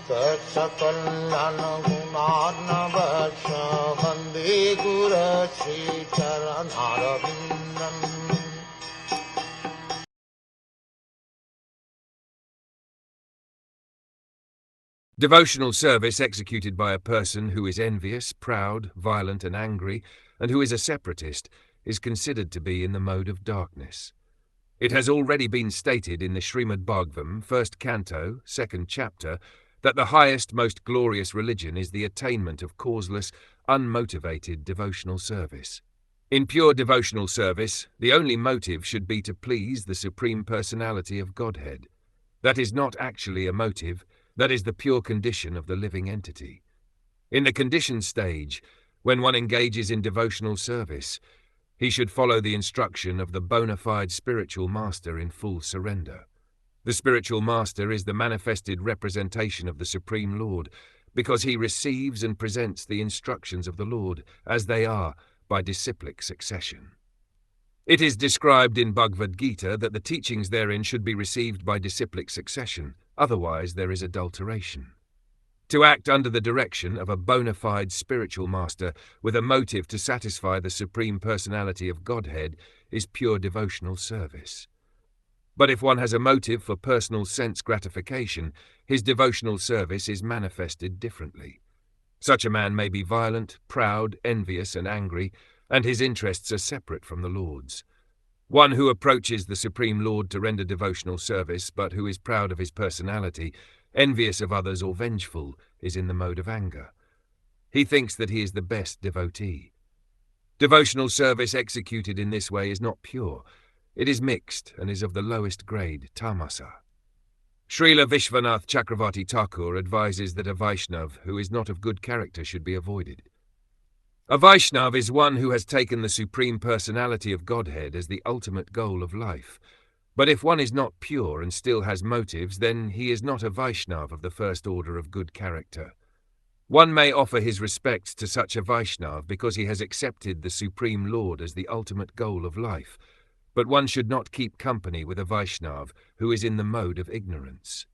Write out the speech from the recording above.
Saksakallan gunarnavasya Vande Guru Sri Charanarvindam. Devotional service executed by a person who is envious, proud, violent and angry, and who is a separatist, is considered to be in the mode of darkness. It has already been stated in the Srimad Bhagavatam, 1st canto, 2nd chapter, that the highest, most glorious religion is the attainment of causeless, unmotivated devotional service. In pure devotional service, the only motive should be to please the Supreme Personality of Godhead. That is not actually a motive, that is the pure condition of the living entity. In the conditioned stage, when one engages in devotional service, he should follow the instruction of the bona fide spiritual master in full surrender. The spiritual master is the manifested representation of the Supreme Lord, because he receives and presents the instructions of the Lord, as they are, by disciplic succession. It is described in Bhagavad Gita that the teachings therein should be received by disciplic succession, otherwise there is adulteration. To act under the direction of a bona fide spiritual master with a motive to satisfy the Supreme Personality of Godhead is pure devotional service. But if one has a motive for personal sense gratification, his devotional service is manifested differently. Such a man may be violent, proud, envious, and angry, and his interests are separate from the Lord's. One who approaches the Supreme Lord to render devotional service, but who is proud of his personality, envious of others or vengeful, is in the mode of anger. He thinks that he is the best devotee. Devotional service executed in this way is not pure. It is mixed and is of the lowest grade, tamasa. Srila Vishwanath Chakravarti Thakur advises that a Vaishnav who is not of good character should be avoided. A Vaishnav is one who has taken the Supreme Personality of Godhead as the ultimate goal of life. But if one is not pure and still has motives, then he is not a Vaishnav of the first order of good character. One may offer his respects to such a Vaishnav because he has accepted the Supreme Lord as the ultimate goal of life, but one should not keep company with a Vaishnav who is in the mode of ignorance.